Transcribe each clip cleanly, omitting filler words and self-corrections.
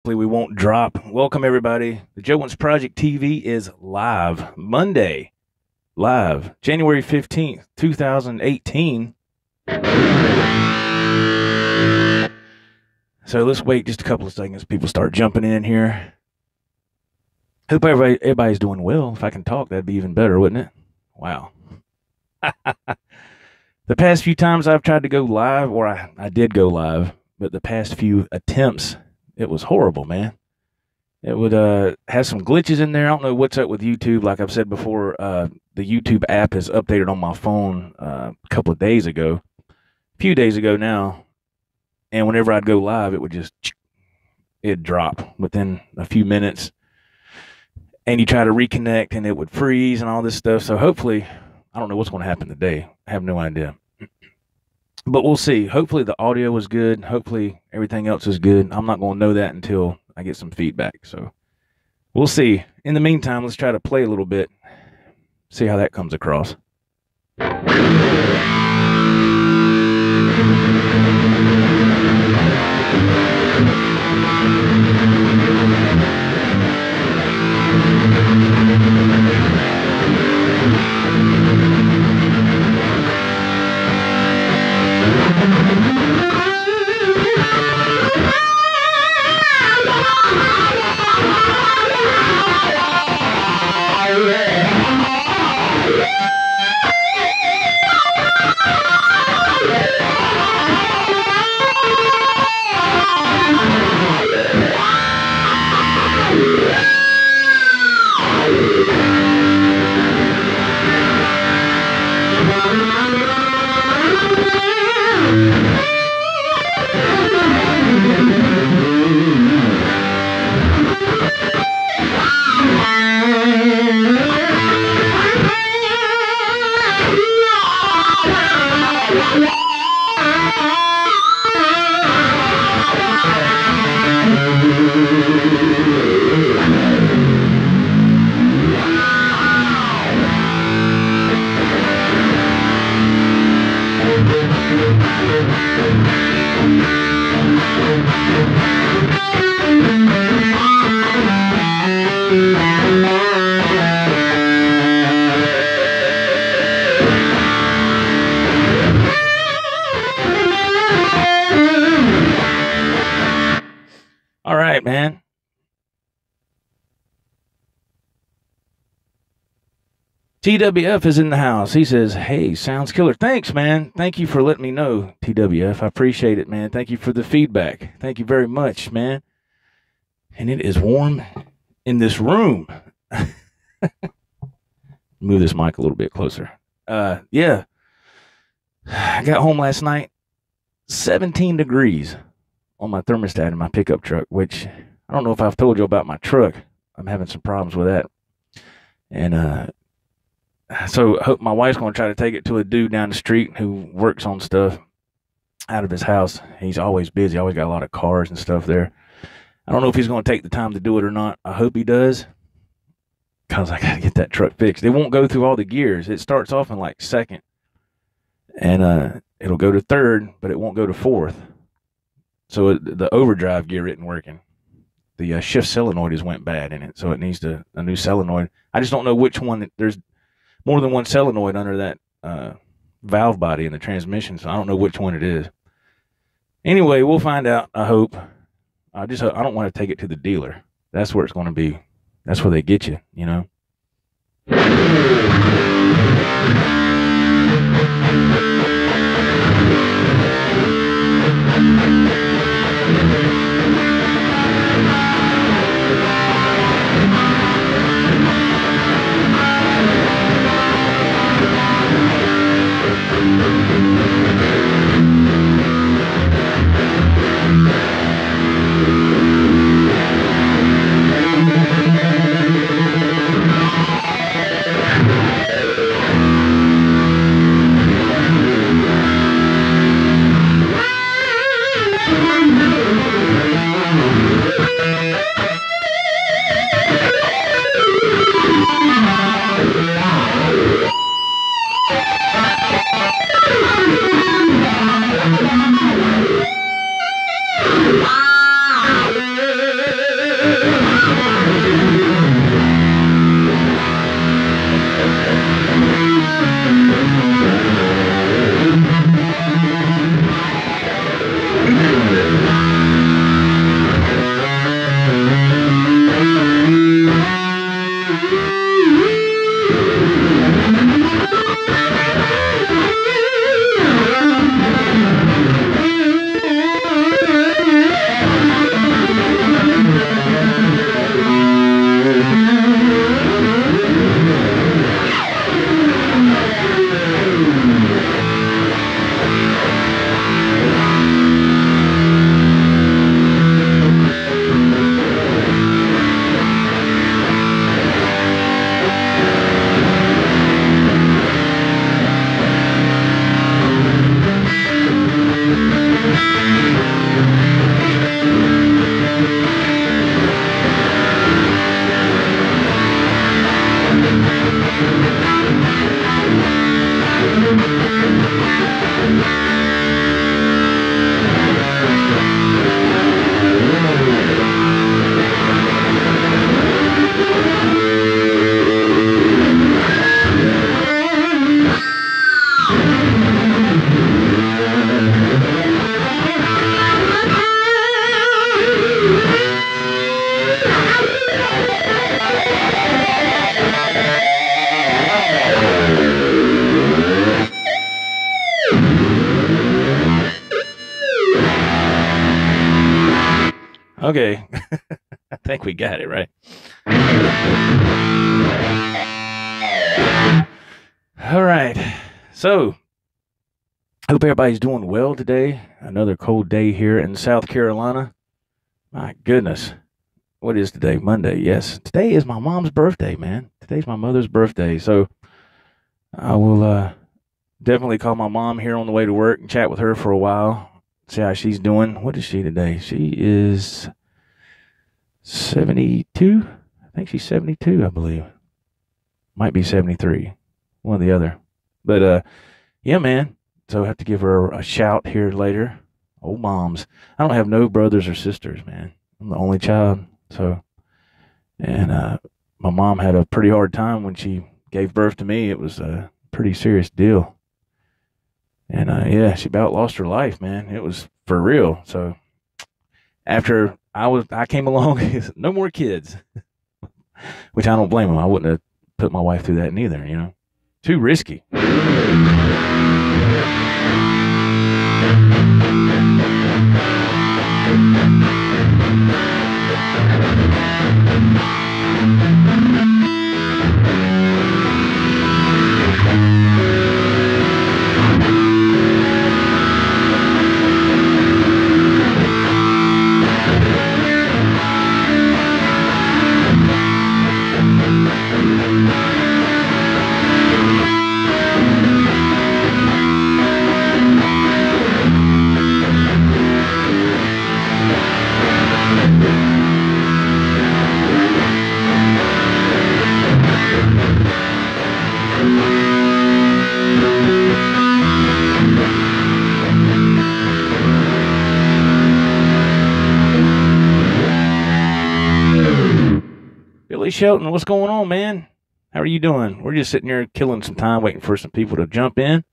Hopefully we won't drop. Welcome everybody. The Joe Wentz Project TV is live Monday, live January 15th, 2018. So let's wait just a couple of seconds. People start jumping in here. Hope everybody's doing well. If I can talk, that'd be even better, wouldn't it? Wow. The past few times I've tried to go live, or I did go live, but the past few attempts, it was horrible, man. It would have some glitches in there. I don't know what's up with YouTube. Like I've said before, the YouTube app is updated on my phone a couple of days ago, a few days ago now. And whenever I'd go live, it'd drop within a few minutes. And you try to reconnect and it would freeze and all this stuff. So hopefully, I don't know what's going to happen today. I have no idea. But we'll see. Hopefully the audio is good. Hopefully everything else is good. I'm not going to know that until I get some feedback. So we'll see. In the meantime, let's try to play a little bit. See how that comes across. All right, man. TWF is in the house. He says, hey, sounds killer. Thanks, man. Thank you for letting me know, TWF. I appreciate it, man. Thank you for the feedback. Thank you very much, man. And it is warm in this room. Move this mic a little bit closer. Yeah. I got home last night, 17 degrees on my thermostat in my pickup truck, which I don't know if I've told you about my truck. I'm having some problems with that. And so I hope my wife's going to try to take it to a dude down the street who works on stuff out of his house. He's always busy. Always got a lot of cars and stuff there. I don't know if he's going to take the time to do it or not. I hope he does, because I got to get that truck fixed. It won't go through all the gears. It starts off in like second, and it'll go to third, but it won't go to fourth. So the overdrive gear isn't working. The shift solenoid has went bad in it, so it needs a new solenoid. I just don't know which one. There's more than one solenoid under that valve body in the transmission, so I don't know which one it is. Anyway, we'll find out, I hope. I don't want to take it to the dealer. That's where it's going to be. That's where they get you, you know. Okay. I think we got it right. All right. So, hope everybody's doing well today. Another cold day here in South Carolina. My goodness. What is today? Monday. Yes. Today is my mom's birthday, man. Today's my mother's birthday. So, I will definitely call my mom here on the way to work and chat with her for a while. See how she's doing. What is she today? She is 72. I think she's 72, I believe. Might be 73. One or the other. But, yeah, man. So I have to give her a shout here later. Old moms. I don't have no brothers or sisters, man. I'm the only child. So, and my mom had a pretty hard time when she gave birth to me. It was a pretty serious deal. And, yeah, she about lost her life, man. It was for real. So after I came along, no more kids, which I don't blame them. I wouldn't have put my wife through that neither, you know. Too risky. Billy Shelton, what's going on, man? How are you doing? We're just sitting here killing some time waiting for some people to jump in.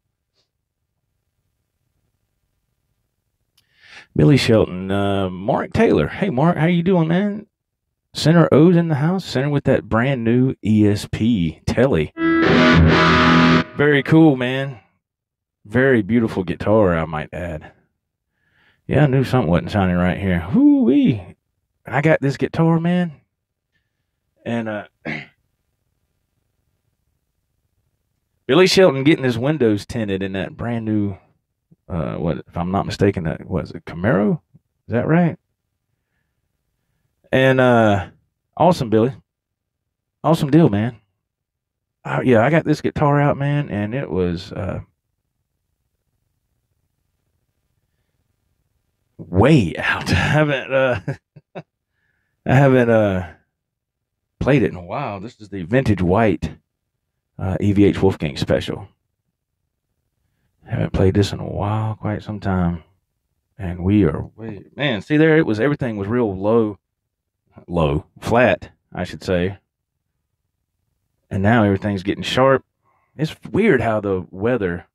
Billy Shelton, Mark Taylor. Hey, Mark, how you doing, man? Center O's in the house. Center with that brand new ESP telly. Very cool, man. Very beautiful guitar, I might add. Yeah, I knew something wasn't sounding right here. Whoo-wee. I got this guitar, man. And Billy Shelton getting his windows tinted in that brand new, what, if I'm not mistaken, that was it, Camaro? Is that right? And awesome, Billy. Awesome deal, man. Yeah, I got this guitar out, man, and it was way out. I haven't played it in a while. This is the vintage white EVH Wolfgang special. Haven't played this in a while, quite some time. And we are man, see there, everything was real flat, I should say. And now everything's getting sharp. It's weird how the weather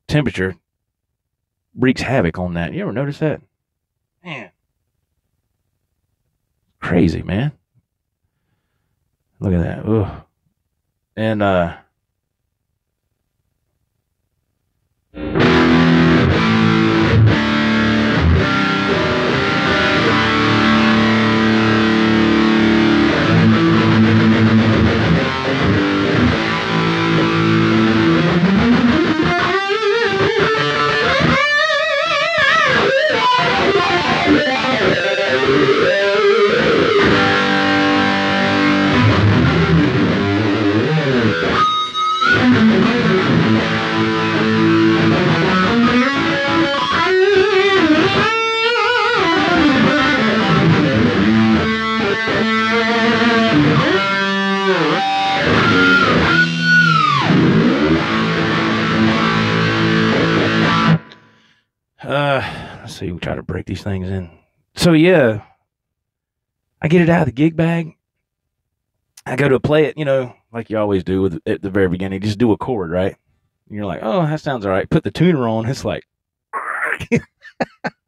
temperature wreaks havoc on that. You ever notice that? Man. Crazy, man. Look at that. Ugh. And let's see, we'll try to break these things in. So yeah, I get it out of the gig bag. I go to play it, you know, like you always do at the very beginning. Just do a chord, right? And you're like, oh, that sounds all right. Put the tuner on. It's like, I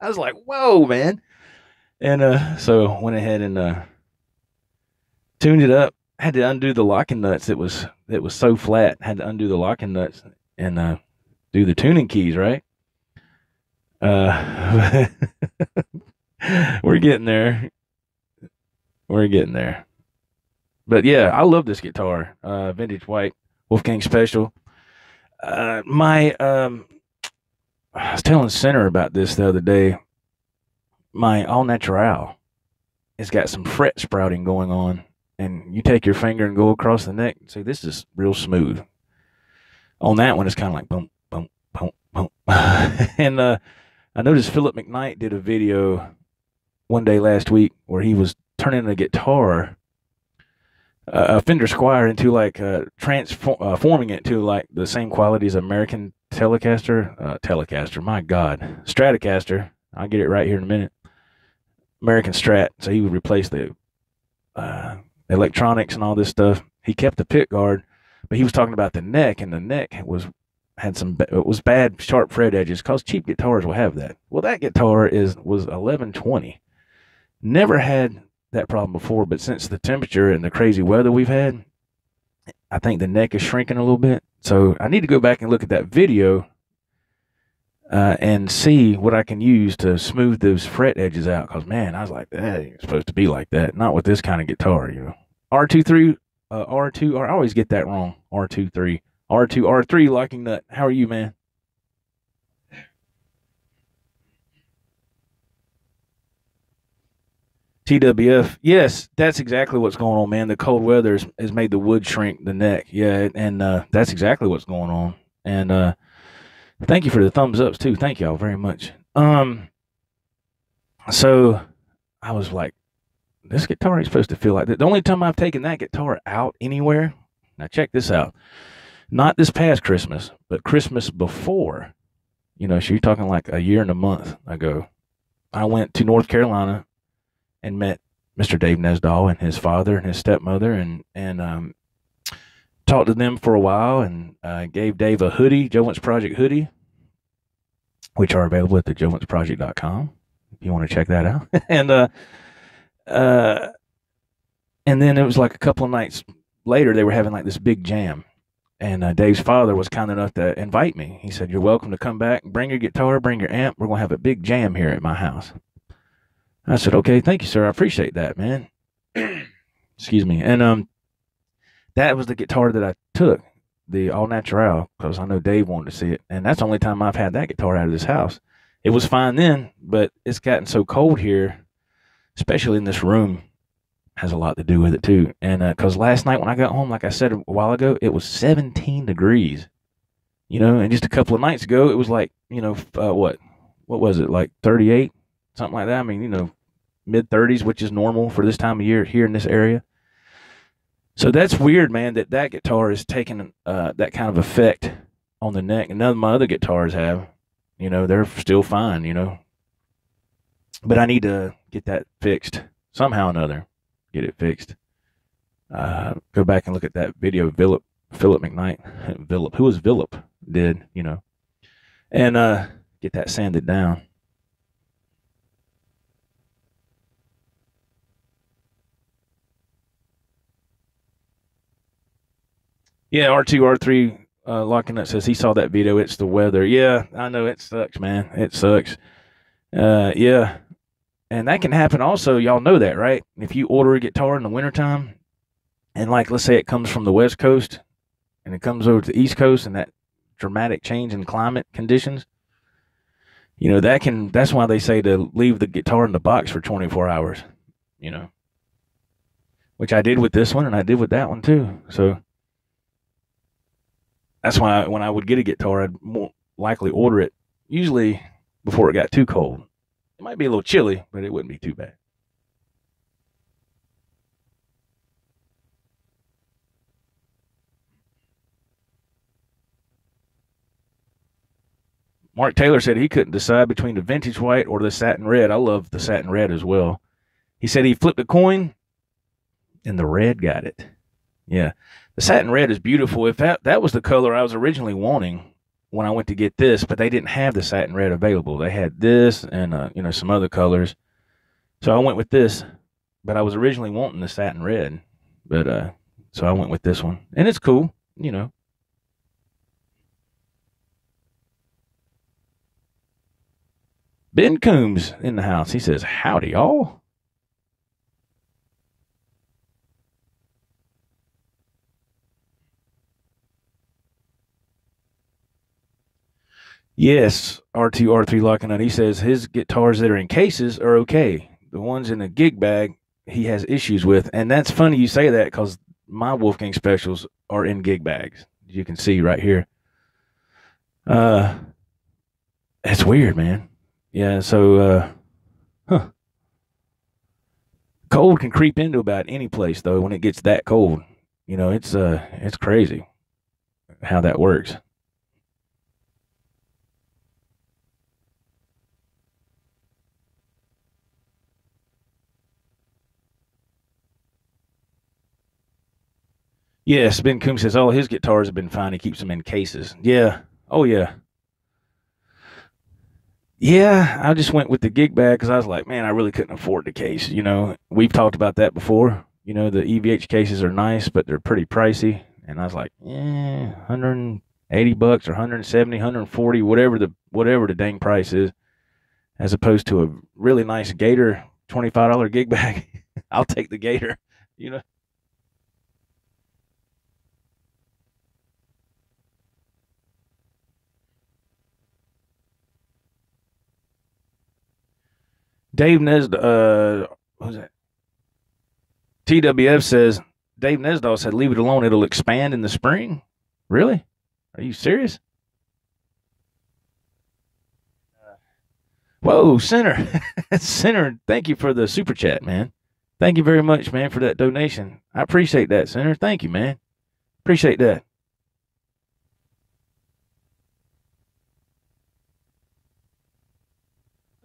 was like, whoa, man. And so went ahead and tuned it up. Had to undo the locking nuts. It was so flat. Had to undo the locking nuts and do the tuning keys, right? We're getting there. We're getting there. But yeah, I love this guitar. Vintage white, Wolfgang Special. My I was telling Center about this the other day. My All Natural has got some fret sprouting going on, and you take your finger and go across the neck. And see, this is real smooth. On that one, it's kind of like boom, boom, boom, boom. And I noticed Philip McKnight did a video one day last week where he was turning a guitar, a Fender Squire, into like transforming it to like the same quality as American Telecaster. My God, Stratocaster. I'll get it right here in a minute. American Strat. So he would replace the electronics and all this stuff. He kept the pick guard, but he was talking about the neck, and the neck was bad sharp fret edges because cheap guitars will have that. Well, that guitar was 1120. Never had that problem before, but since the temperature and the crazy weather we've had, I think the neck is shrinking a little bit. So I need to go back and look at that video and see what I can use to smooth those fret edges out. Because, man, I was like, that ain't supposed to be like that. Not with this kind of guitar, you know. R23, R2, I always get that wrong. R23, R2, R3, Locking Nut. How are you, man? TWF. Yes, that's exactly what's going on, man. The cold weather has made the wood shrink the neck. Yeah, and that's exactly what's going on. And thank you for the thumbs ups too. Thank y'all very much. So I was like, this guitar ain't supposed to feel like that. The only time I've taken that guitar out anywhere, now check this out. Not this past Christmas, but Christmas before. You know, so you're talking like a year and a month ago. I went to North Carolina and met Mr. Dave Nesdahl and his father and his stepmother, and talked to them for a while, and gave Dave a hoodie, Joe Wentz Project hoodie, which are available at the joewentzproject.com if you want to check that out. Uh, and then it was like a couple of nights later, they were having like this big jam. And Dave's father was kind enough to invite me. He said, "You're welcome to come back. Bring your guitar, bring your amp. We're going to have a big jam here at my house." I said, "Okay, thank you, sir. I appreciate that, man." Excuse me. And that was the guitar that I took, the All Natural, because I know Dave wanted to see it. And that's the only time I've had that guitar out of this house. It was fine then, but it's gotten so cold here, especially in this room, has a lot to do with it too. And because last night when I got home, like I said a while ago, it was 17 degrees, you know, and just a couple of nights ago, it was like, you know, what was it, like 38, something like that. I mean, you know, mid 30s, which is normal for this time of year here in this area. So that's weird, man, that guitar is taking that kind of effect on the neck. And none of my other guitars have, you know, they're still fine, you know. But I need to get that fixed somehow or another. Get it fixed. Go back and look at that video Philip McKnight, who was Philip, did, you know, and get that sanded down. Yeah, R2, R3, Locking Nut says he saw that video. It's the weather. Yeah, I know it sucks, man. It sucks. Yeah. And that can happen also. Y'all know that, right? If you order a guitar in the wintertime, and like, let's say it comes from the West Coast and it comes over to the East Coast, and that dramatic change in climate conditions, you know, that's why they say to leave the guitar in the box for 24 hours, you know, which I did with this one and I did with that one too. So that's why when I would get a guitar, I'd more likely order it usually before it got too cold. It might be a little chilly, but it wouldn't be too bad. Mark Taylor said he couldn't decide between the vintage white or the satin red. I love the satin red as well. He said he flipped a coin and the red got it. Yeah. The satin red is beautiful. If that was the color I was originally wanting when I went to get this, but they didn't have the satin red available. They had this and you know, some other colors. So I went with this, but I was originally wanting the satin red. But so I went with this one. And it's cool, you know. Ben Coombs in the house. He says, howdy, y'all. Yes, R2, R3 locking out. He says his guitars that are in cases are okay. The ones in a gig bag, he has issues with. And that's funny you say that because my Wolfgang specials are in gig bags. You can see right here. It's weird, man. Yeah, so, cold can creep into about any place, though, when it gets that cold. You know, it's crazy how that works. Yes, Ben Coombs says all his guitars have been fine. He keeps them in cases. Yeah. Oh, yeah. Yeah, I just went with the gig bag because I was like, man, I really couldn't afford the case. You know, we've talked about that before. You know, the EVH cases are nice, but they're pretty pricey. And I was like, yeah, $180 or 170, 140, whatever the dang price is, as opposed to a really nice Gator $25 gig bag. I'll take the Gator, you know. Dave Nesd, who's that? TWF says Dave Nesdahl said, "Leave it alone; it'll expand in the spring." Really? Are you serious? Whoa, Sinner, Sinner! Thank you for the super chat, man. Thank you very much, man, for that donation. I appreciate that, Sinner. Thank you, man. Appreciate that.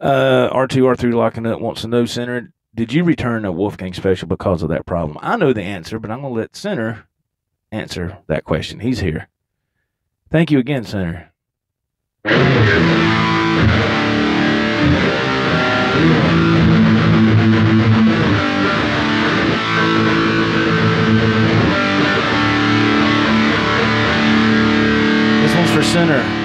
R2, R3 locking up wants to know, Sinner, did you return a Wolfgang special because of that problem? I know the answer, but I'm going to let Sinner answer that question. He's here. Thank you again, Sinner. This one's for Sinner.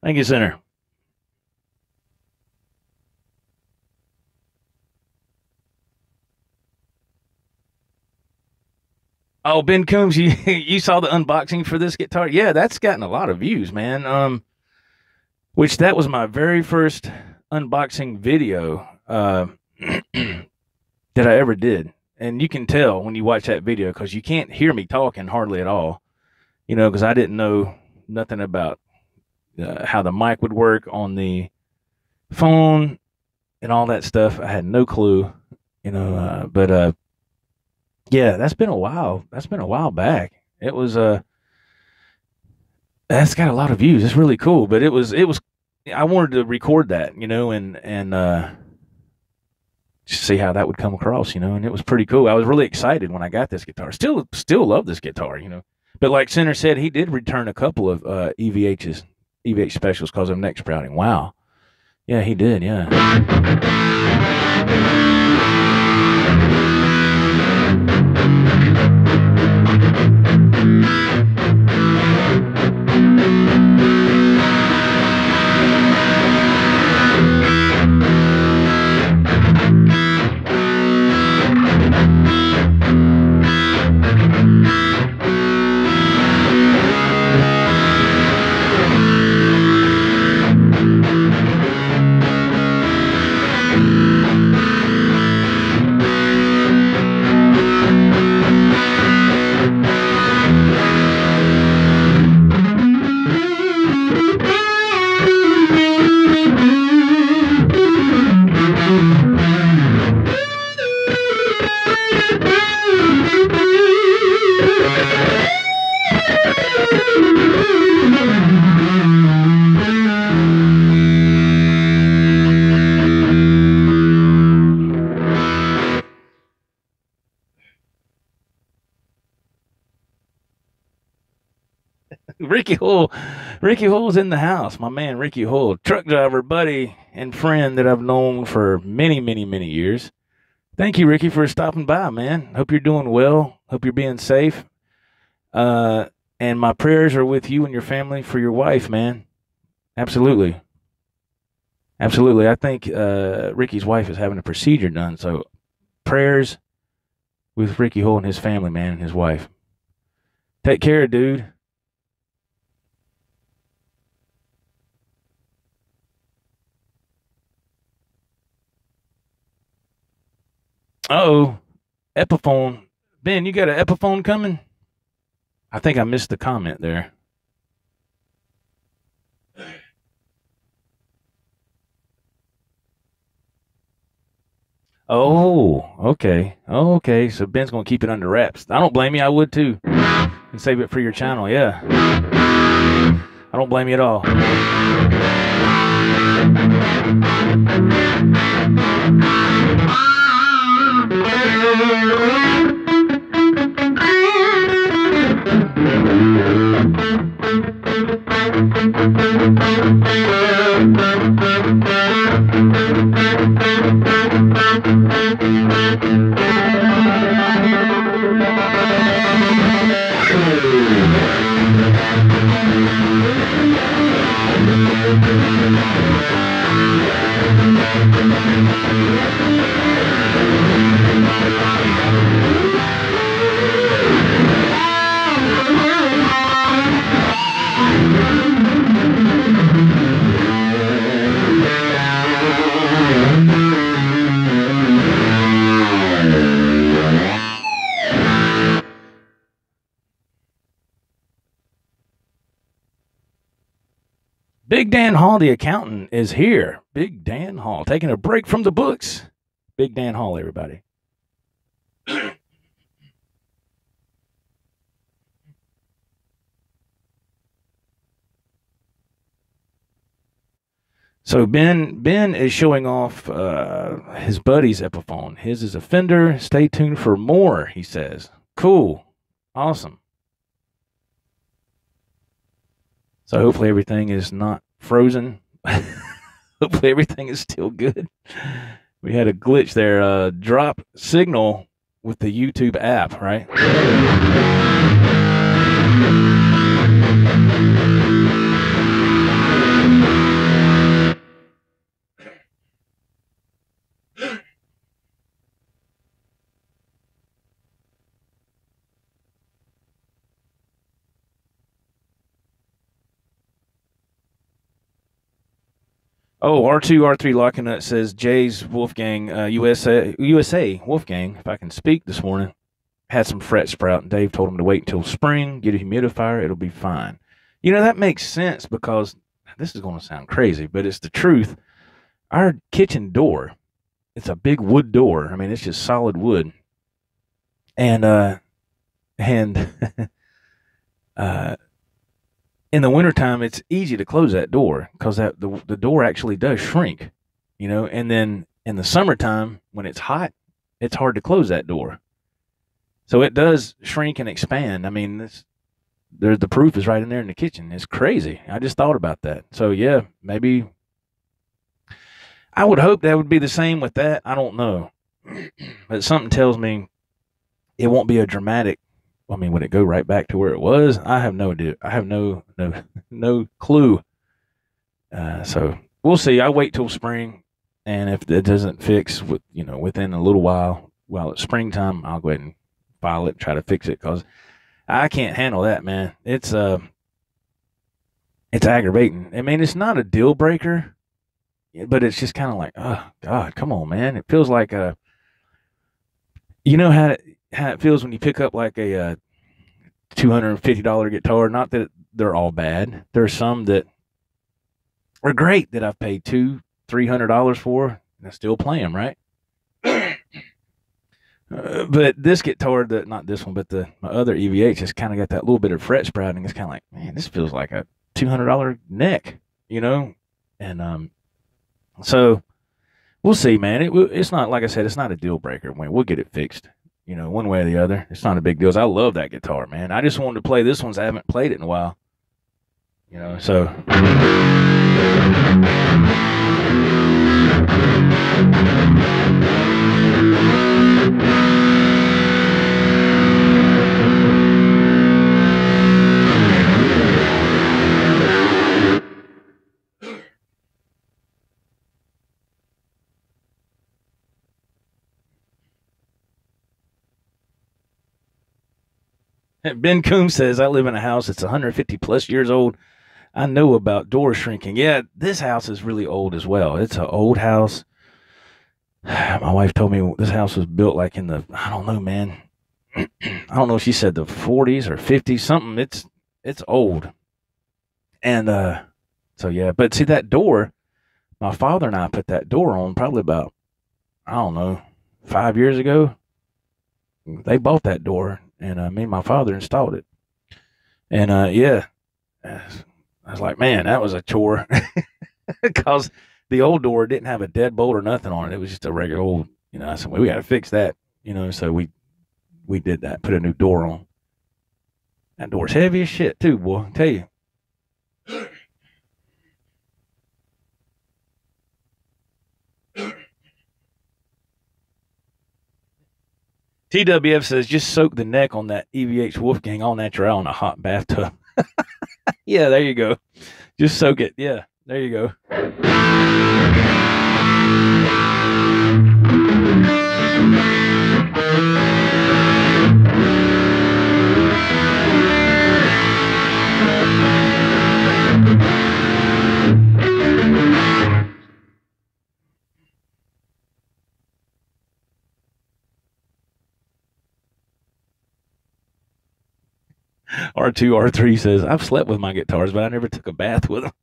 Thank you, Sinner. Oh, Ben Coombs, you saw the unboxing for this guitar? Yeah, that's gotten a lot of views, man. Which that was my very first unboxing video that I ever did. And you can tell when you watch that video because you can't hear me talking hardly at all, you know, because I didn't know nothing about how the mic would work on the phone and all that stuff. I had no clue, you know, but yeah, that's been a while. That's been a while back. It was that's got a lot of views. It's really cool, but it was I wanted to record that, you know, and just see how that would come across, you know, and it was pretty cool. I was really excited when I got this guitar. Still love this guitar, you know. But like Center said, he did return a couple of EVH specials because of neck sprouting. Wow. Yeah, he did, yeah. Ricky Hull. Ricky Hull's in the house. My man, Ricky Hull, truck driver, buddy, and friend that I've known for many, many, many years. Thank you, Ricky, for stopping by, man. Hope you're doing well. Hope you're being safe. Uh, and my prayers are with you and your family for your wife, man. Absolutely. Absolutely. I think Ricky's wife is having a procedure done. So prayers with Ricky Hull and his family, man, and his wife. Take care, dude. Uh-oh. Epiphone. Ben, you got an Epiphone coming? I think I missed the comment there. Oh, okay. Oh, okay. So Ben's going to keep it under wraps. I don't blame you. I would too. And save it for your channel. Yeah. I don't blame you at all. Big Dan Hall, the accountant, is here. Big Dan Hall, taking a break from the books. Big Dan Hall, everybody. So Ben is showing off his buddy's Epiphone. His is a Fender. Stay tuned for more, he says. Cool. Awesome. So hopefully everything is not frozen. Hopefully everything is still good. We had a glitch there. Drop signal with the YouTube app, right? Oh, R2, R3 Locking Nut says Jay's Wolfgang, USA Wolfgang, if I can speak this morning, had some fret sprout, and Dave told him to wait until spring, get a humidifier, it'll be fine. You know, that makes sense because this is going to sound crazy, but it's the truth. Our kitchen door, it's a big wood door. I mean, it's just solid wood. And in the wintertime, it's easy to close that door because the door actually does shrink, you know. And then in the summertime, when it's hot, it's hard to close that door. So it does shrink and expand. I mean, the proof is right in there in the kitchen. It's crazy. I just thought about that. So yeah, maybe I would hope that would be the same with that. I don't know, but something tells me it won't be a dramatic. I mean, would it go right back to where it was? I have no idea. I have no clue. So we'll see. I wait till spring, and if it doesn't fix within a little while it's springtime, I'll go ahead and file it and try to fix it because I can't handle that, man. It's aggravating. I mean, it's not a deal breaker, but it's just kind of like, oh God, come on, man. It feels like you know how it feels when you pick up like a $250 guitar. Not that they're all bad. There's some that are great that I've paid $200-300 for, and I still play them, right? But this guitar, not this one, but my other EVH, has kind of got that little bit of fret sprouting. It's kind of like, man, this feels like a $200 neck, you know? And so we'll see, man. It's not, like I said, it's not a deal breaker. We'll get it fixed. One way or the other. It's not a big deal. I love that guitar, man. I just wanted to play this one. I haven't played it in a while. So. Ben Coombs says, I live in a house that's 150 plus years old. I know about door shrinking. Yeah, this house is really old as well. It's an old house. My wife told me this house was built like in the, I don't know, man. I don't know if she said the 40s or 50s, something. It's old. And so, yeah. But see, that door, my father and I put that door on probably about, I don't know, 5 years ago. They bought that door, and me and my father installed it. And, yeah, I was like, man, that was a chore. Because the old door didn't have a deadbolt or nothing on it. It was just a regular old, I said, well, we got to fix that, so we did that, put a new door on. That door's heavy as shit, too, boy, I tell you. TWF says, just soak the neck on that EVH Wolfgang all natural in a hot bathtub. Yeah, there you go. Just soak it. Yeah, there you go. R2R3 says, I've slept with my guitars, but I never took a bath with them.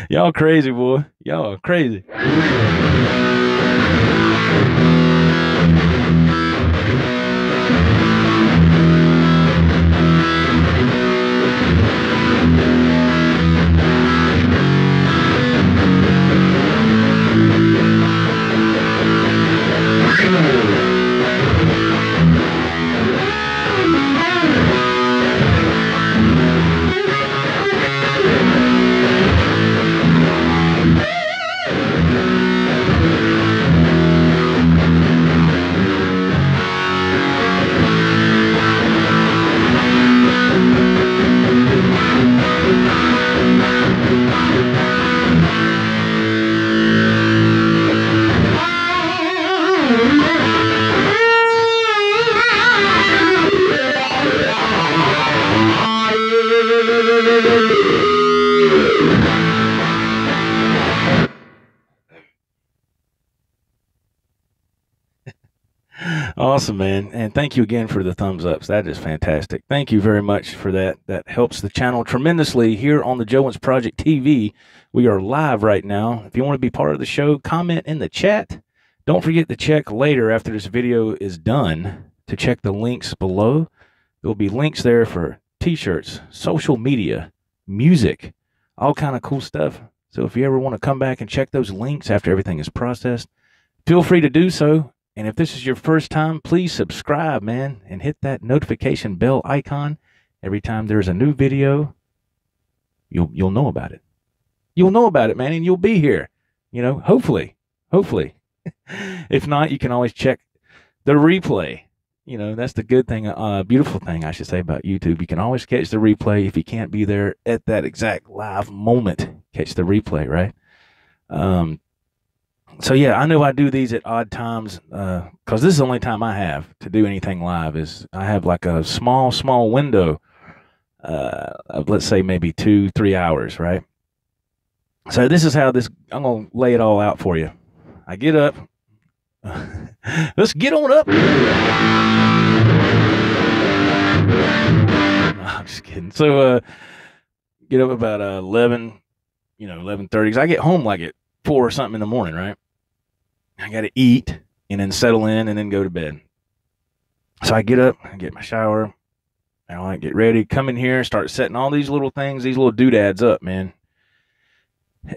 Y'all crazy, boy. Y'all are crazy. Awesome, man. And thank you again for the thumbs ups. That is fantastic. Thank you very much for that. That helps the channel tremendously here on the Joe Wentz Project TV. We are live right now. If you want to be part of the show, comment in the chat. Don't forget to check later after this video is done to check the links below. There will be links there for t-shirts, social media, music, all kind of cool stuff. So if you ever want to come back and check those links after everything is processed, feel free to do so. And if this is your first time, please subscribe, man, and hit that notification bell icon. Every time there's a new video, you'll know about it. You'll know about it, man, and you'll be here. Hopefully. If not, you can always check the replay. That's the good thing, beautiful thing, I should say, about YouTube. You can always catch the replay if you can't be there at that exact live moment. Catch the replay, right? So, yeah, I know I do these at odd times because this is the only time I have to do anything live. Is I have like a small window of, let's say, maybe 2-3 hours, right? So this is how I'm going to lay it all out for you. I get up. Let's get on up. No, I'm just kidding. So get up about 11, 11:30. Because I get home like at 4 or something in the morning, right? I got to eat and then settle in and then go to bed. So I get up, I get my shower, and I get ready, come in here, start setting all these little things, these little doodads up, man.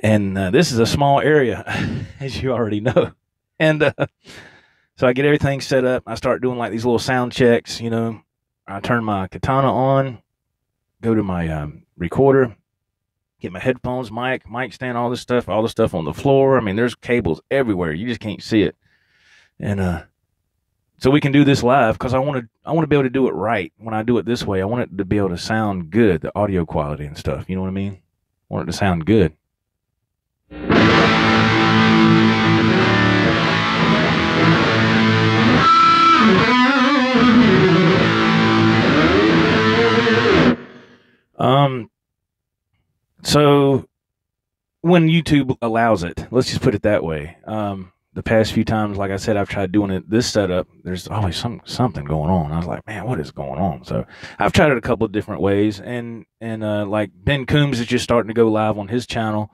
And this is a small area, as you already know. And so I get everything set up. I start doing like these little sound checks, I turn my katana on, go to my recorder, get my headphones, mic stand, all the stuff on the floor. I mean, there's cables everywhere. You just can't see it. And so we can do this live because I want to be able to do it right. When I do it this way, I want it to be able to sound good, the audio quality and stuff. You know what I mean? I want it to sound good. So when YouTube allows it, let's just put it that way. The past few times, like I said, I've tried doing it this setup. There's always something going on. I was like, man, what is going on? So I've tried it a couple of different ways, and like Ben Coombs is just starting to go live on his channel.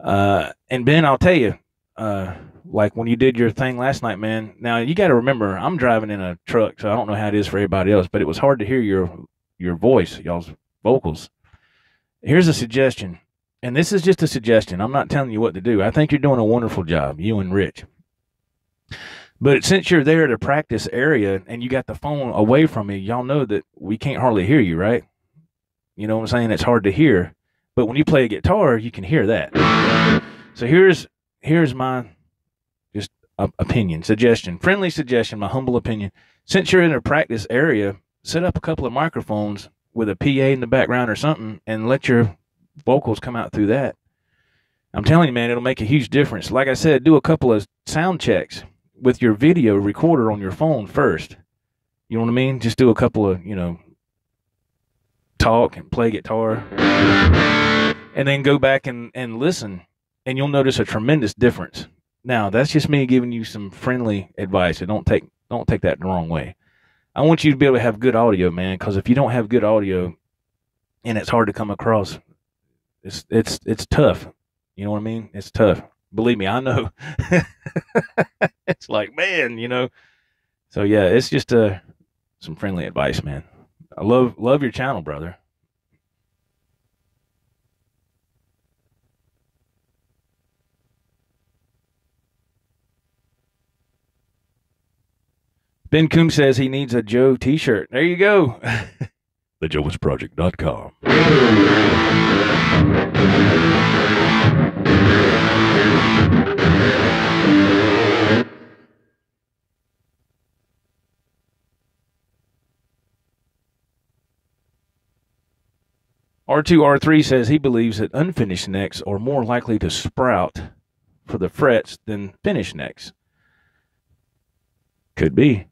And Ben, I'll tell you, like when you did your thing last night, man. Now you got to remember, I'm driving in a truck, so I don't know how it is for everybody else, but it was hard to hear your voice, y'all's vocals. Here's a suggestion, and this is just a suggestion. I'm not telling you what to do. I think you're doing a wonderful job, you and Rich. But since you're there at a practice area and you got the phone away from me, y'all know that we can't hardly hear you, right? You know what I'm saying? It's hard to hear. But when you play a guitar, you can hear that. So here's my just opinion, suggestion, friendly suggestion, my humble opinion. Since you're in a practice area, set up a couple of microphones with a PA in the background or something and let your vocals come out through that. I'm telling you, man, it'll make a huge difference. Like I said, do a couple of sound checks with your video recorder on your phone first. You know what I mean? Just do a couple of, talk and play guitar. And then go back and listen, and you'll notice a tremendous difference. Now, that's just me giving you some friendly advice. So don't take that the wrong way. I want you to be able to have good audio, man, because if you don't have good audio and it's hard to come across, it's tough. You know what I mean? It's tough. Believe me, I know. It's like, man, So yeah, it's just some friendly advice, man. I love your channel, brother. Ben Coombs says he needs a Joe t-shirt. There you go. TheJoeWentzProject.com. R2R3 says he believes that unfinished necks are more likely to sprout for the frets than finished necks. Could be.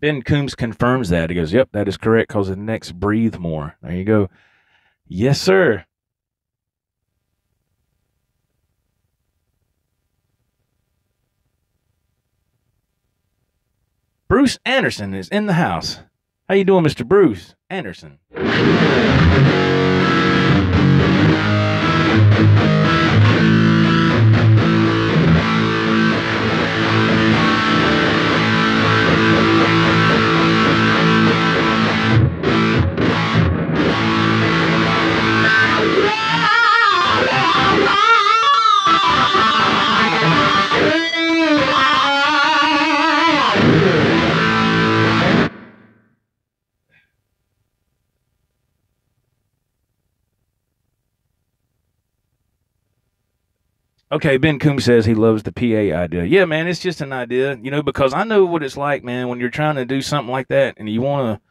Ben Coombs confirms that. He goes, yep, that is correct, because the necks breathe more. There you go. Yes, sir. Bruce Anderson is in the house. How you doing, Mr. Bruce Anderson? Okay, Ben Coombs says he loves the PA idea. Yeah, man, it's just an idea, because I know what it's like, man, when you're trying to do something like that and you want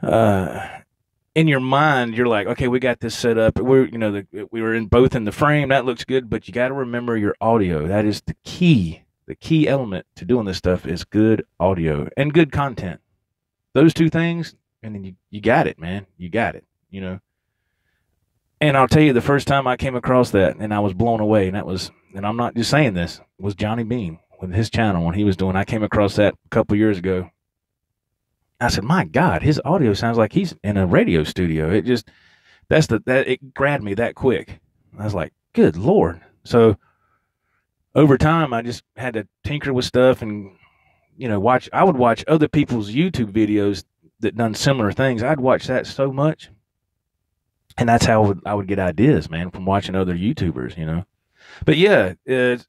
to, in your mind, you're like, okay, we got this set up. We were both in the frame. That looks good, but you got to remember your audio. That is the key. The key element to doing this stuff is good audio and good content. Those two things, and then you got it, man. You got it, And I'll tell you, the first time I came across that, and I was blown away, and I'm not just saying this, was Johnny Beam with his channel when he was doing. I came across that a couple years ago. I said, my God, his audio sounds like he's in a radio studio. It grabbed me that quick. I was like, good Lord. So over time, I just had to tinker with stuff and, I would watch other people's YouTube videos that done similar things. I'd watch that so much. And that's how I would get ideas, man, from watching other YouTubers, But yeah, if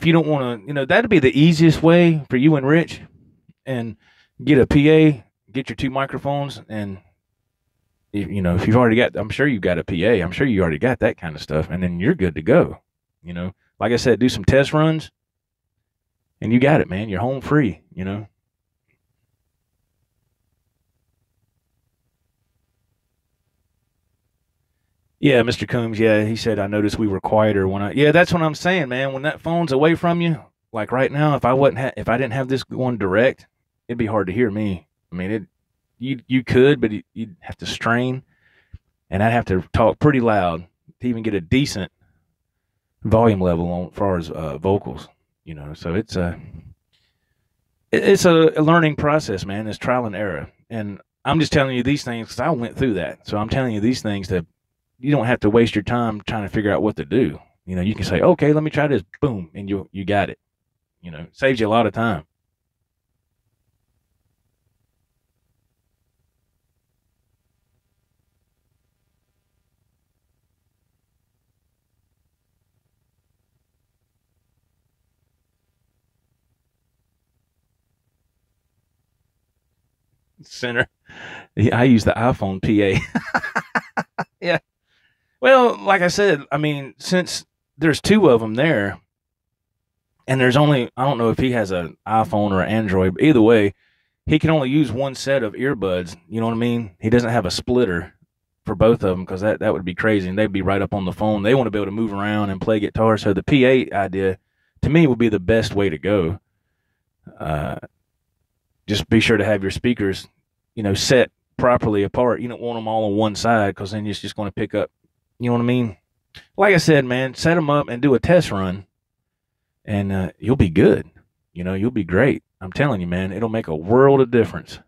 you don't want to, that'd be the easiest way for you and Rich and get a PA, get your 2 microphones, and if you've already got, I'm sure you've got a PA. I'm sure you already got that kind of stuff, and then you're good to go. Like I said, do some test runs, and you got it, man. You're home free. Yeah, Mr. Coombs. Yeah, he said I noticed we were quieter when I. Yeah, that's what I'm saying, man. When that phone's away from you, like right now, if I didn't have this going direct, it'd be hard to hear me. I mean, you could, but you'd have to strain, and I'd have to talk pretty loud to even get a decent volume level on as far as vocals. So it's a learning process, man. It's trial and error, and I'm just telling you these things because I went through that. So I'm telling you these things that you don't have to waste your time trying to figure out what to do. You can say, okay, let me try this, boom, and you got it. It saves you a lot of time. Center. I use the iPhone PA. Yeah. Well, like I said, I mean, since there's two of them there, and there's only, I don't know if he has an iPhone or an Android, but either way, he can only use one set of earbuds. You know what I mean? He doesn't have a splitter for both of them because that would be crazy, and they'd be right up on the phone. They want to be able to move around and play guitar, so the PA idea, to me, would be the best way to go. Uh, just be sure to have your speakers, set properly apart. You don't want them all on one side because then it's just going to pick up. You know what I mean? Like I said, man, set them up and do a test run, and you'll be good. You'll be great. I'm telling you, man, it'll make a world of difference.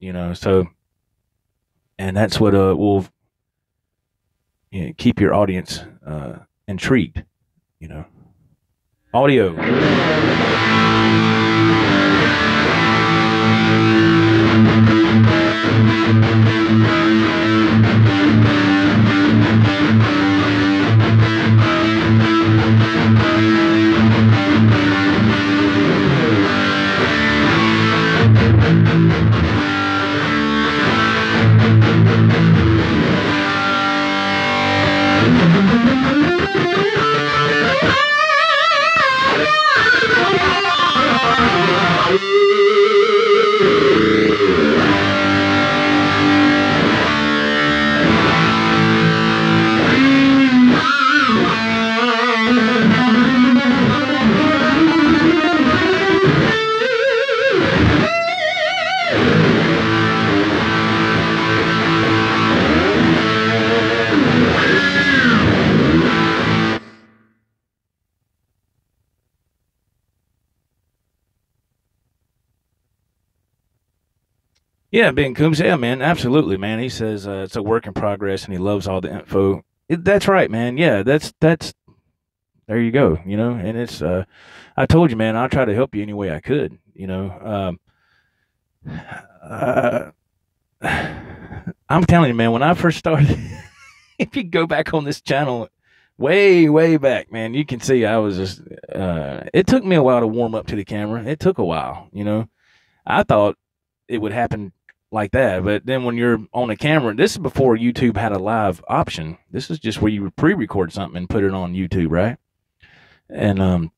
So, and that's what will keep your audience intrigued. Audio. Yeah, Ben Coombs. Yeah, man, absolutely, man. He says it's a work in progress, and he loves all the info. That's right, man. Yeah, that's there you go. And it's I told you, man. I try to help you any way I could. Uh, I'm telling you, man. When I first started, if you go back on this channel, way back, man, you can see I was just. It took me a while to warm up to the camera. It took a while. I thought it would happen like that. But then when you're on a camera, this is before YouTube had a live option. This is just where you pre-record something and put it on YouTube, right? And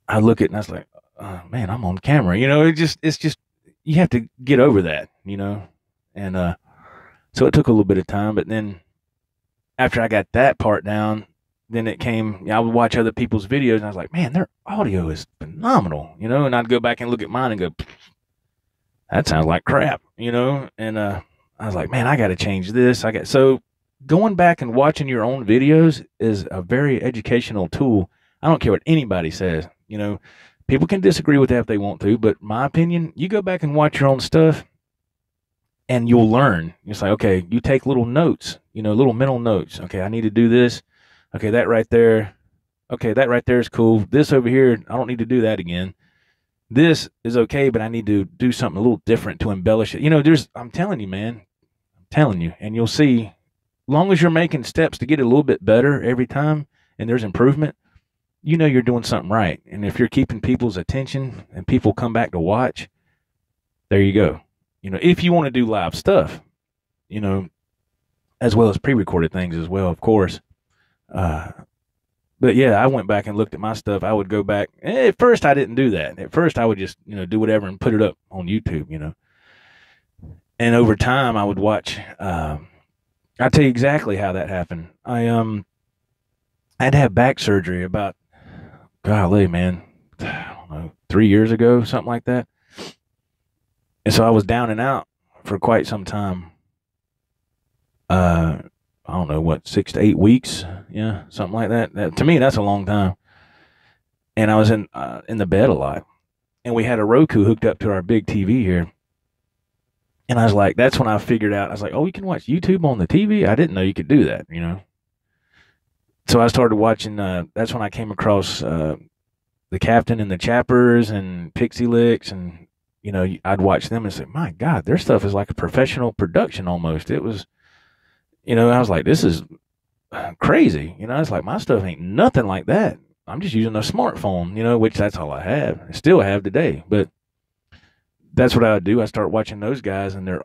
I look at it and I was like, oh, man, I'm on camera. It's just you have to get over that, And so it took a little bit of time, but then after I got that part down, then it came, I would watch other people's videos and I was like, man, their audio is phenomenal, and I'd go back and look at mine and go, that sounds like crap, and I was like, man, I got to change this. So going back and watching your own videos is a very educational tool. I don't care what anybody says, people can disagree with that if they want to, but my opinion, you go back and watch your own stuff and you'll learn. It's like, okay, you take little notes, little mental notes. Okay, I need to do this. Okay, that right there. Okay, that right there is cool. This over here, I don't need to do that again. This is okay, but I need to do something a little different to embellish it. I'm telling you, man, I'm telling you, and you'll see, long as you're making steps to get it a little bit better every time and there's improvement, you know you're doing something right. And if you're keeping people's attention and people come back to watch, there you go. If you want to do live stuff, you know, as well as pre-recorded things as well, of course. Uh, but yeah, I went back and looked at my stuff. I would go back. At first, I didn't do that. At first, I would just, do whatever and put it up on YouTube. And over time, I would watch. I'll tell you exactly how that happened. I'd have back surgery about, golly, man, I don't know, 3 years ago, something like that. And so I was down and out for quite some time. I don't know what, 6 to 8 weeks, yeah, something like that. To me, that's a long time. And I was in the bed a lot, and we had a Roku hooked up to our big TV here. And I was like, that's when I figured out. I was like, oh, you can watch YouTube on the TV. I didn't know you could do that. So I started watching. That's when I came across the Captain and the Chappers and Pixie Licks, and I'd watch them and say, my God, their stuff is like a professional production almost. It was. I was like, this is crazy. It's like my stuff ain't nothing like that. I'm just using a smartphone, which that's all I have. I still have today. But that's what I would do. I start watching those guys and their,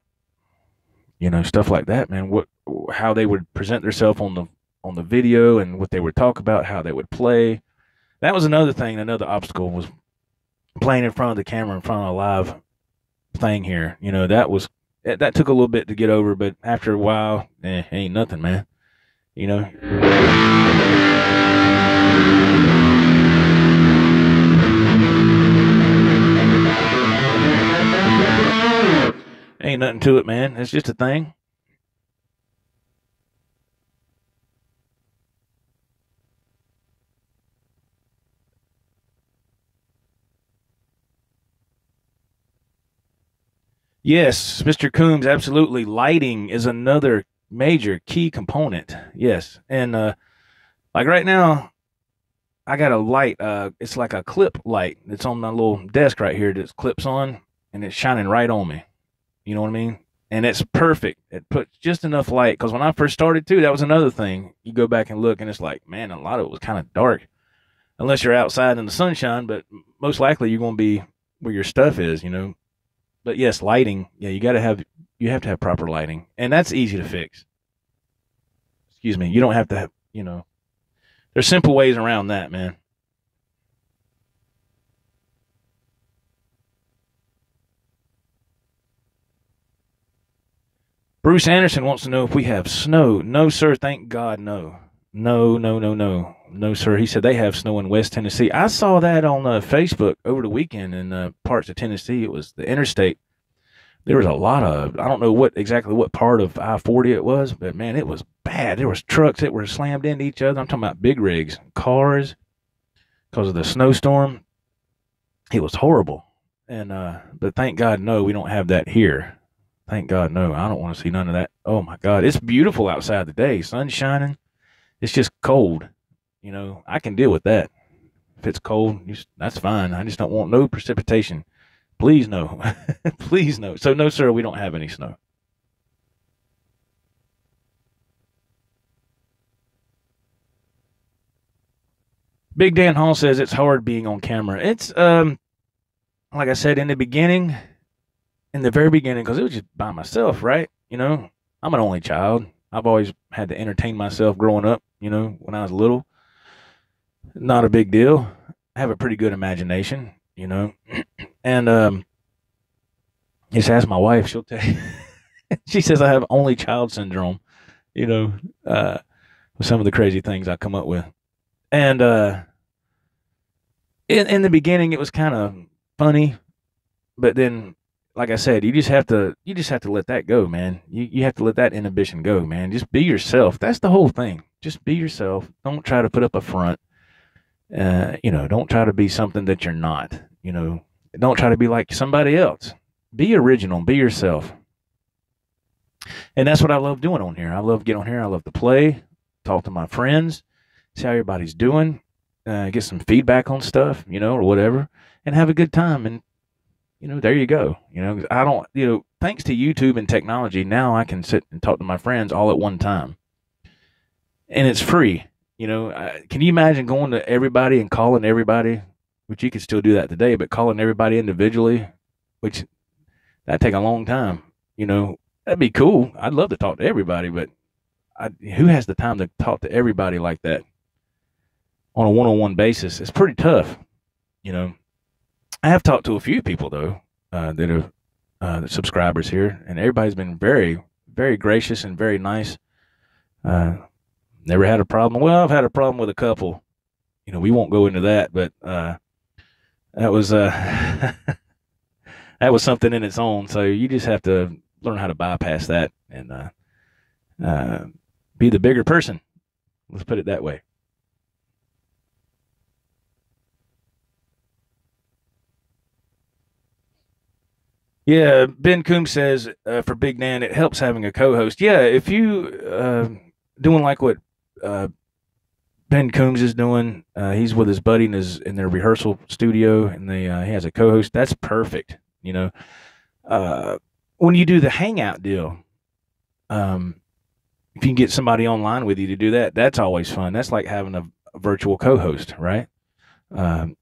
stuff like that, man. How they would present themselves on the video and what they would talk about, how they would play. That was another thing. Another obstacle was playing in front of the camera, in front of a live thing here. That took a little bit to get over, but after a while, ain't nothing, man. Ain't nothing to it, man. It's just a thing. Yes, Mr. Coombs, absolutely. Lighting is another major key component. Yes. And like right now, I got a light. It's like a clip light that's on my little desk right here that clips on, and it's shining right on me. You know what I mean? And it's perfect. It puts just enough light. Because when I first started, too, that was another thing. You go back and look, and it's like, man, a lot of it was kind of dark. Unless you're outside in the sunshine, but most likely you're going to be where your stuff is, But yes, lighting. Yeah, you have to have proper lighting, and that's easy to fix. Excuse me. You don't have to have, there's simple ways around that, man. Bruce Anderson wants to know if we have snow. No, sir. Thank God, no. No, no, no, no. No, sir. He said they have snow in West Tennessee. I saw that on Facebook over the weekend in parts of Tennessee. It was the interstate. There was a lot of, I don't know exactly what part of I-40 it was, but man, it was bad. There was trucks that were slammed into each other. I'm talking about big rigs, cars, because of the snowstorm. It was horrible. And but thank God, no, we don't have that here. Thank God, no. I don't want to see none of that. Oh my God, it's beautiful outside today. Sun's shining. It's just cold. I can deal with that. If it's cold, that's fine. I just don't want no precipitation. Please no. Please no. So no, sir, we don't have any snow. Big Dan Hall says it's hard being on camera. It's like I said in the beginning, in the very beginning, because it was just by myself, right? I'm an only child. I've always had to entertain myself growing up, when I was little. Not a big deal. I have a pretty good imagination, And just ask my wife, she'll tell you. She says I have only child syndrome, with some of the crazy things I come up with. And in the beginning, it was kind of funny, but then, like I said, you just have to let that go, man. You have to let that inhibition go, man. Just be yourself. That's the whole thing. Just be yourself. Don't try to put up a front. Don't try to be something that you're not. Don't try to be like somebody else. Be original. Be yourself. And that's what I love doing on here. I love getting on here. I love to play, talk to my friends, see how everybody's doing, get some feedback on stuff, or whatever, and have a good time. And, there you go. I don't, thanks to YouTube and technology, now I can sit and talk to my friends all at one time. And it's free. Can you imagine going to everybody and calling everybody, which you could still do that today, but calling everybody individually, which that'd take a long time. That'd be cool. I'd love to talk to everybody, but who has the time to talk to everybody like that on a one-on-one basis? It's pretty tough. I have talked to a few people though that are subscribers here, and everybody's been very, very gracious and very nice. Never had a problem. Well, I've had a problem with a couple. We won't go into that, but that was that was something in its own. So you just have to learn how to bypass that and be the bigger person. Let's put it that way. Yeah, Ben Coombs says for Big Dan, it helps having a co-host. Yeah, if you doing like what uh, Ben Coombs is doing, he's with his buddy in their rehearsal studio, and he has a co-host. That's perfect. Uh, when you do the hangout deal, um, if you can get somebody online with you to do that, that's always fun. That's like having a virtual co-host, right? Um,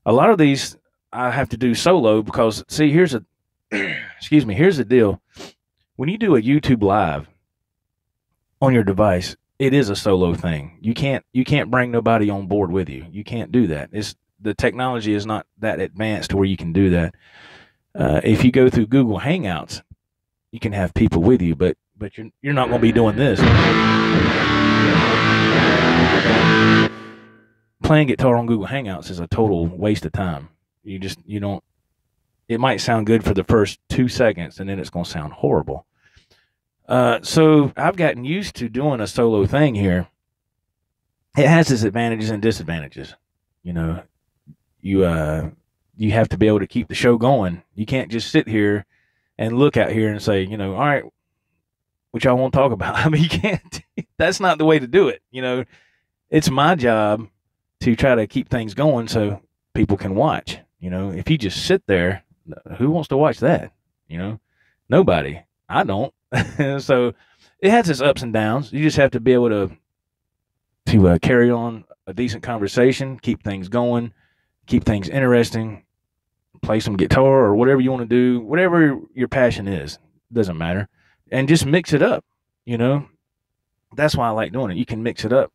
a lot of these I have to do solo because see, here's a excuse me, here's the deal. When you do a YouTube live on your device, it is a solo thing. You can't bring nobody on board with you. You can't do that. The technology is not that advanced to where you can do that. If you go through Google Hangouts, you can have people with you, but you're not going to be doing this. Playing guitar on Google Hangouts is a total waste of time. You don't. It might sound good for the first 2 seconds, and then it's going to sound horrible. So I've gotten used to doing a solo thing here. It has its advantages and disadvantages. You have to be able to keep the show going. You can't just sit here and look out here and say, all right, what y'all want to talk about? I mean, you can't. That's not the way to do it. It's my job to try to keep things going so people can watch. If you just sit there, who wants to watch that? Nobody. I don't. So it has its ups and downs. You just have to be able to carry on a decent conversation, keep things going, keep things interesting, play some guitar or whatever you want to do, whatever your passion is, doesn't matter, and just mix it up. That's why I like doing it. You can mix it up.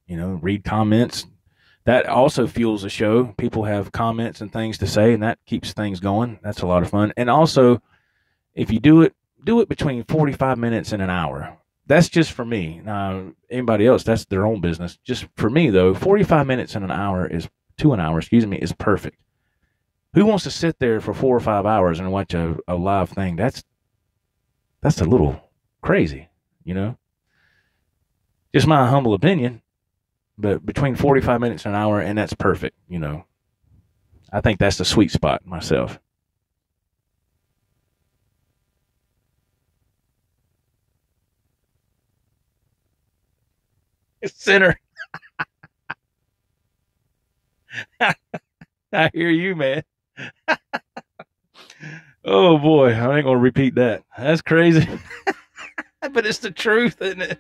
Read comments. That also fuels the show. People have comments and things to say, and that keeps things going. That's a lot of fun. And also, if you do it between 45 minutes and an hour. That's just for me. Now, anybody else, that's their own business. Just for me, though, 45 minutes and an hour to an hour, is perfect. Who wants to sit there for 4 or 5 hours and watch a live thing? That's a little crazy, Just my humble opinion. But between 45 minutes and an hour, and that's perfect, I think that's the sweet spot myself. Center. I hear you, man. Oh boy, I ain't gonna repeat that. That's crazy. But it's the truth, isn't it?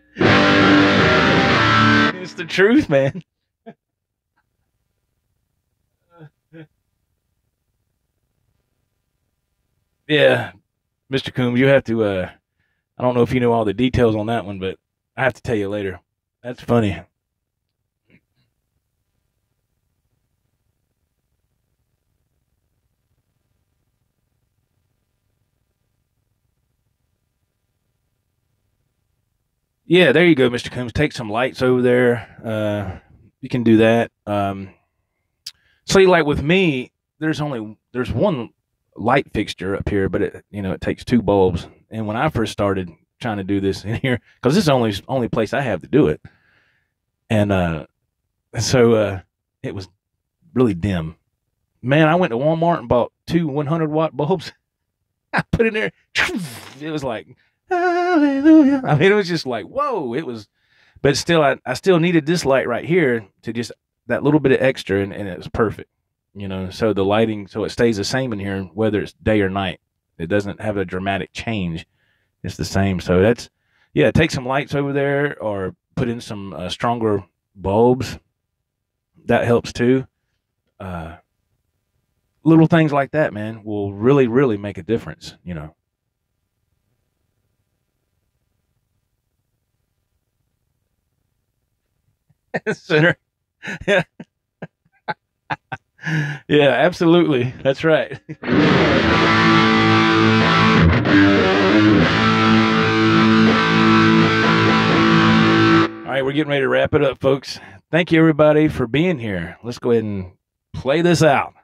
It's the truth, man. Yeah, Mr. Coombs, you have to. I don't know if you know all the details on that one, but I have to tell you later. That's funny. Yeah, there you go, Mr. Coombs. Take some lights over there. You can do that. See, like with me, there's one light fixture up here, but it takes two bulbs. And when I first started trying to do this in here, because this is the only place I have to do it, and so it was really dim. Man, I went to Walmart and bought two 100-watt bulbs. I put in there. It was like hallelujah. I mean, it was just like whoa. It was, but still, I still needed this light right here to just that little bit of extra, and it was perfect. So the lighting, so it stays the same in here, whether it's day or night. It doesn't have a dramatic change. It's the same. So yeah, take some lights over there or put in some stronger bulbs. That helps too. Little things like that, man, will really, really make a difference, you know. Center. Yeah. Yeah, absolutely. That's right. All right, we're getting ready to wrap it up, folks. Thank you, everybody, for being here. Let's go ahead and play this out.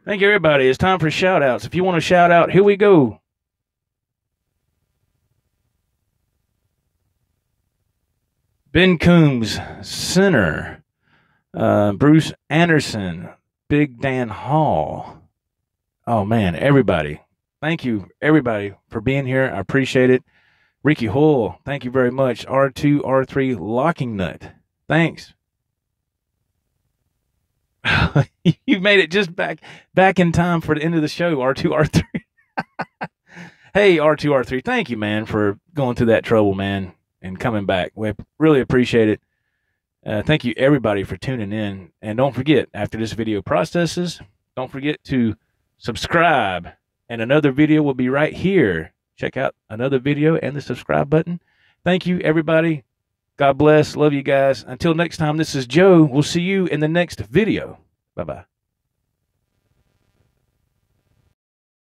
Thank you, everybody. It's time for shout outs. If you want to shout out, here we go. Ben Coombs, Center. Bruce Anderson, Big Dan Hall. Oh, man, everybody. Thank you, everybody, for being here. I appreciate it. Ricky Hull, thank you very much. R2, R3, Locking Nut. Thanks. You made it just back in time for the end of the show, R2, R3. Hey, R2, R3, thank you, man, for going through that trouble, man, and coming back. We really appreciate it. Thank you, everybody, for tuning in. And don't forget, after this video processes, don't forget to subscribe. And another video will be right here. Check out another video and the subscribe button. Thank you, everybody. God bless. Love you guys. Until next time, this is Joe. We'll see you in the next video. Bye-bye.